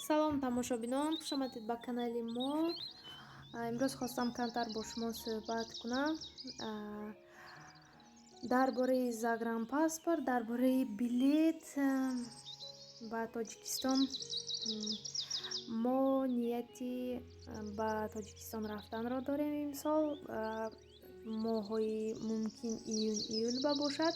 салом тамошобинон, хушомадед ба канали мо. Имрӯз хостам камтар бо шумо суҳбат кунам дар бораи загранпаспорт, дар бораи билет ба Тоҷикистон. Мо нияти ба Тоҷикистон рафтанро дорем имсол. Моҳои мумкин июн ба бошад.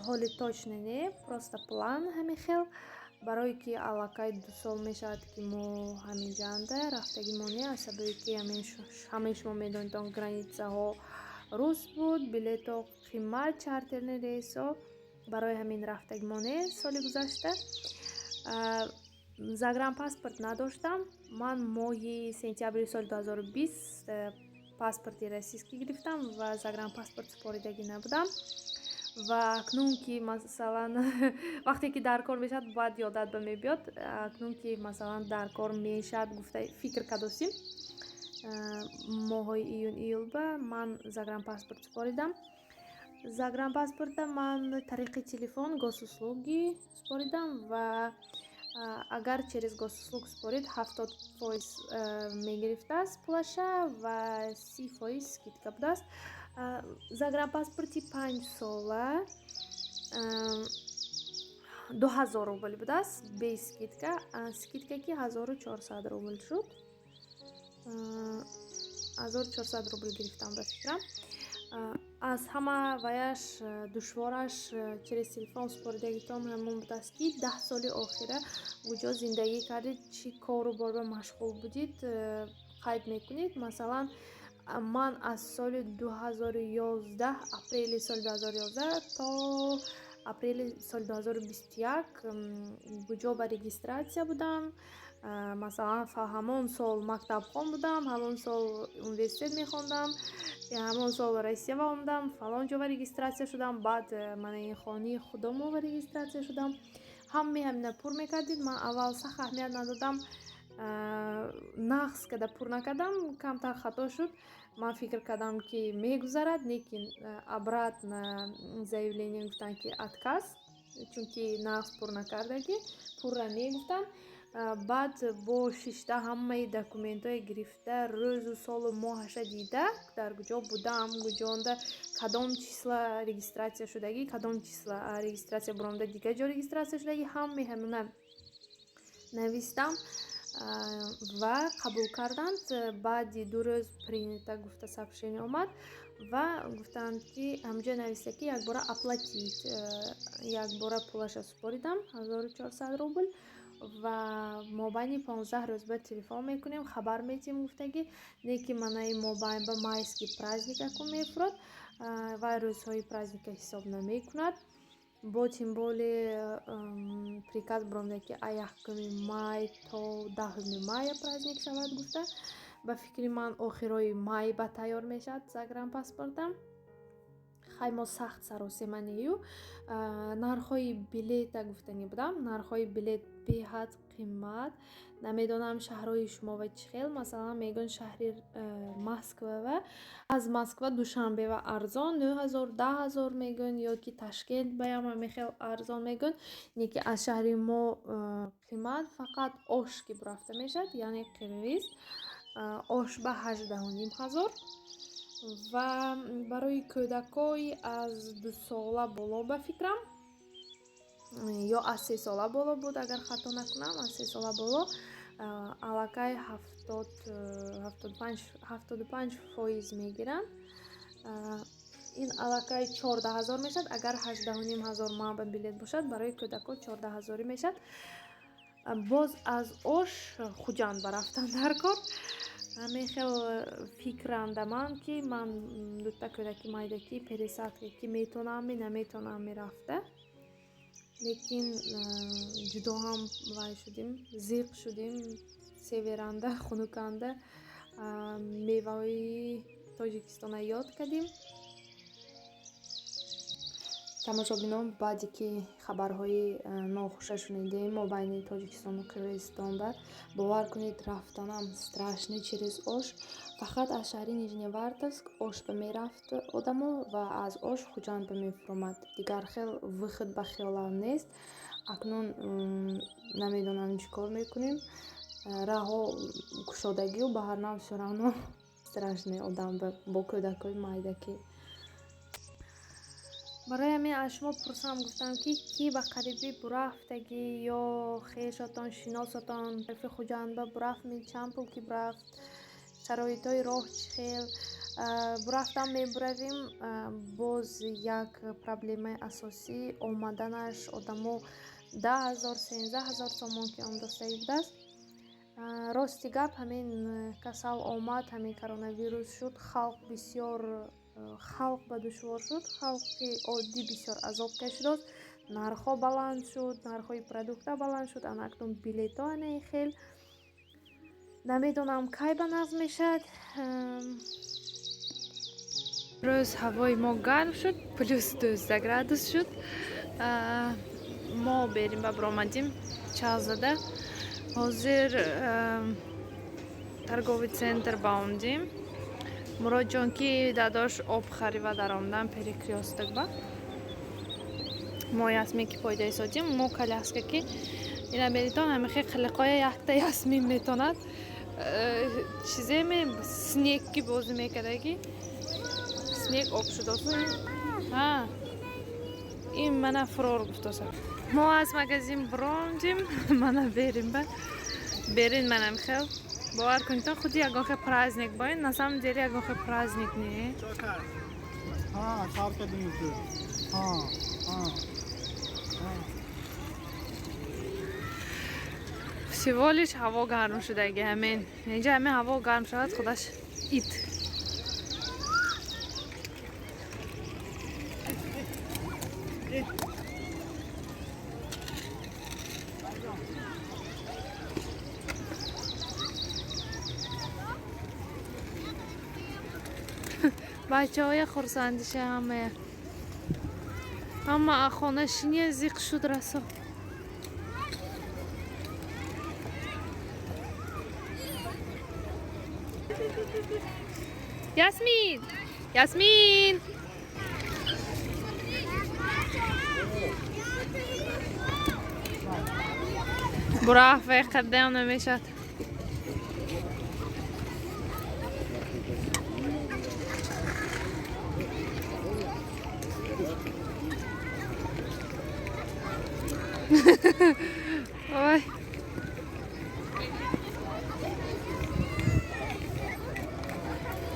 ҳоли точно не, просто план ҳамин хел. Барое ки аллакай 2 сол мешавад ки мо ҳаминҷанда рафтагимо не, аз сабаби ки ҳамаи шумо медонед он границаҳо руст буд, билето қиммат, чартерни рейсо, барои ҳамин рафтагимо не соли гузашта. Загранпаспорт надоштам. Ман моҳи сентябри соли 2020 паспорти российский гирифтам ва загранпаспорт супоридагӣ набудам. ва акнун ки масалан вақте ки дар кор мешавад баъд ёдат ба мебиёд, акнун ки масалан дар кор мешавад гуфта фикр кардостим, моҳои июл-июлба ман загранпаспорт супоридам. Загранпаспорта ман тариқи телефон госуслуги супоридам ва агар через госуслуг супорид 70% мегирифтааст пулаша ва 30% скидка будааст. Загранпаспорти 5 сола 2000 рубл будааст бе скидка. Скидка ки 1400 рубл шуд. 1400 рубл гирифтам ба фикрам. аз ҳама ваяш душвораш через телефон супоридагитон ҳамон будааст ки 10 соли охира куҷо зиндагӣ кардид, чӣ кору бор ба машғул будид, қайд мекунед. Масалан ман аз соли 2011 апрели соли 2011 то апрели соли 2021 куҷо ба регистратсия будам. Масалан ҳамон сол мактабхон будам, ҳамон сол университет мехондам, ҳамон сол Россиява омадам, фалон ҷо ва регистратсия шудам, баъд манаи хонаи худомо ва регистратсия шудам. ҳамаи ҳамина пур мекардид. Ман аввал сахт аҳамият надодам, нақс када пур накардам, камтар хато шуд. Ман фикр кардам ки мегузарад, лекин обратно заявление гуфтанд ки отказ, чунки нақс пур накардагӣ, пурра мегуфтанд. баъд бо шишта ҳамаи документҳои гирифта, рӯзу солу моҳаша дида, дар куҷо будам, куҷонда кадом числа регистратсия шудагӣ, кадом числа регистратсия буромда, дигар ҷо регистратсия шудагӣ, ҳамаи ҳамина навистам ва қабул карданд. баъди 2 рӯз принято гуфта сообщение омад ва гуфтанд ки ҳамҷо нависта ки якбора оплатить. Якбора пулаша супоридам 1400 рубл ва мобайни 15 рӯз ба телефон мекунем, хабар метим гуфтагӣ, не ки манаи мобайн ба майский праздник акун мефурад ва рӯзҳои праздника ҳисоб намекунад. бо тем боле приказ буромда ки 1 май то 10 май праздник шавад гуфта. ба фикри ман охирои май ба тайёр мешавад загранпаспортам. хаймо сахт саросема нею. нархҳои билета гуфтани будам. нархҳои билет беҳад қиммат. Намедонам шаҳрҳои шумо ва чӣ хел. Масалан мегӯн шаҳри Москва, аз Москва Душанбева арзон 9000 10000 мегӯн, ё ки Ташкент баям ҳамихел арзон мегӯн. неки аз шаҳри мо қиммат. фақат ош ки бурафта мешавад, яъне қирғиз, ош ба 18000 ва барои кӯдакои аз 2 сола боло ба фикрам, ё аз 3 сола боло буд, агар хато накунам, аз 3 сола боло аллакай 75% мегиранд. ин аллакай 14000 мешад. агар 18500 манба билет бошад, барои кӯдако 14000 мешад. боз аз ош хуҷанд ба рафтан дар кор. ҳамин хел фикранда ман ки ман дутта кӯдаки майдаки пересадка ки метонам наметонам мерафта, лекин ҷудо ҳам вай шудим, зиқ шудим, северанда, хунуканда меваҳои Тоҷикистона ёд кардим. тамошобинон, баъде ки хабарҳои нохуша шунидаем мобайни Тоҷикистону Қирғизистон, бовар кунед рафтанам страшне через ош. фақат аз шаҳри Нижневартовск ош ба мерафт одамо ва аз ош хуҷанд ба мефуромад. дигар хел выход ба хиёлам нест. акнун намедонам чӣ кор мекунем. Раҳо кушодагию ба ҳар нав все равно страшне одам бо кӯдакои майдаки. барои ҳамин аз шумо пурсам гуфтам ки ба қарибӣ бурафтагӣ ё хешатон шиносатон тарифи хуҷанба бурафт чанд пул ки бурафт шароитҳои роҳ чӣ хел бурафтам мебуравим. боз як проблемаи асосӣ омаданаш одамо 10,000 13,000 сомон ки он достаи будааст. рости гап ҳамин касал омад, ҳамин коронавирус шуд, халқ ба душвор шуд, халқи оддӣ бисёр азоб кашидааст. нархҳо баланд шуд, нархҳои продукта баланд шуд. анакнун билетҳо анаи хел намедонам кай ба нағз мешавад. рӯз ҳавои мо гарм шуд, +12 градус шуд. мо берим ба биромадим чалзада. ҳозир торговый центр ба омдим. муродҷон ки дадош об харива даромдан перекрёсток ба мо ясмин ки пойдаи содим мо коляска ки ина беритон ҳамихе қилиқоя якта ясмин метонад чиземе снег ки бозӣ мекардаги снег об шудоса ин мана фурор гуфтоса. мо аз магазин биромдим мана берим ба берин манам хел бовар кунитон худи ягонхе праздник бо ин на самом деле ягонхе праздник не всего лишь ҳаво гарм шудаги ҳамин инҷа ҳамин ҳаво гарм шавад худаш ит бачаҳои хурсандиша ҳама хонашиния зиқ шуд расо. ясмин ясмин бураф веқадам намешад. Ой.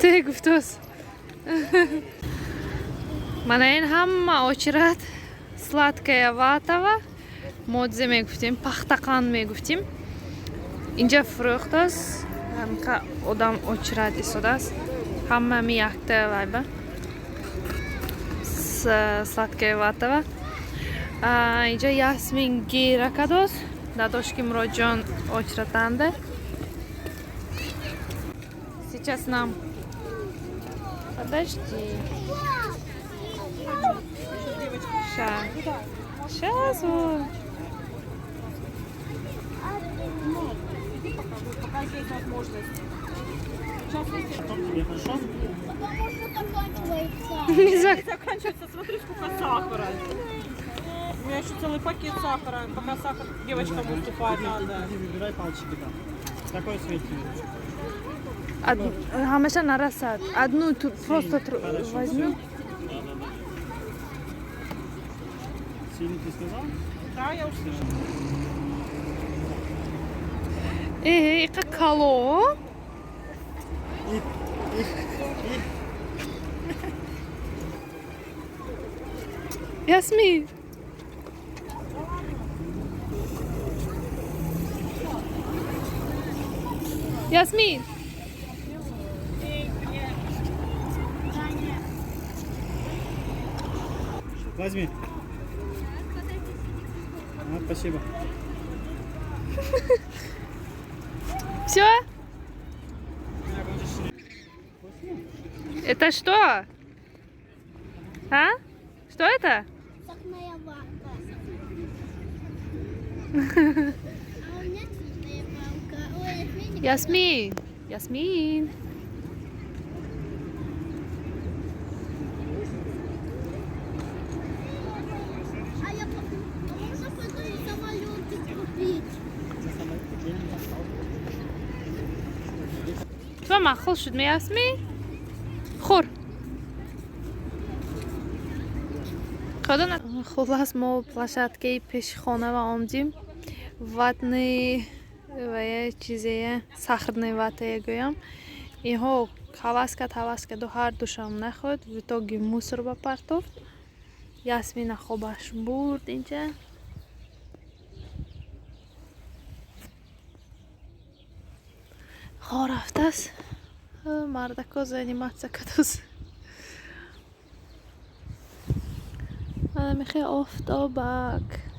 Ты гуфтос. Мана ин ҳама очират сладкая ватава модзе мегуфтим, пахтақан мегуфтим. Инҷа фурӯхтаст. Ҳамқа одам очират истодааст. Ҳама ми якта вайба. Сладкая ватава. Инҷа ясмин гира кадост. Дадош ки муроҷон очратанда. Сейчас нам подожди. Сейчас вот. Покажи возможность. Сейчас тебе хорошо? Потому что заканчивается. Не Заканчивается, смотри, сколько сахара. У меня еще целый пакет сахара. Пока сахар девочкам уступать надо. Выбирай пальчики там. Такой светильник. Ҳамаша нарасад. Одну тут просто возьмем. Сильно ты сказал? Да, я уже слышала. Иқа кало. Ясмин. Ясмин. Возьми. Спасибо. Все? Это что? А? Что это? Сахная вата. А у меня цветная палка. Ой, Ясмин. Ясмин. а я можно пойду تو مخول شد می اسمی؟ خور خلاص ما площадкаи пеши хона ва омдим ватни ва я чизе сахарный ватае гӯям инҳо ҳаваскаду ҳар душам нахӯд в итоги мусор ба партофт ясмина хобаш бурд инҷа хо рафтаст мардако заниматся кадоз мехе офтобак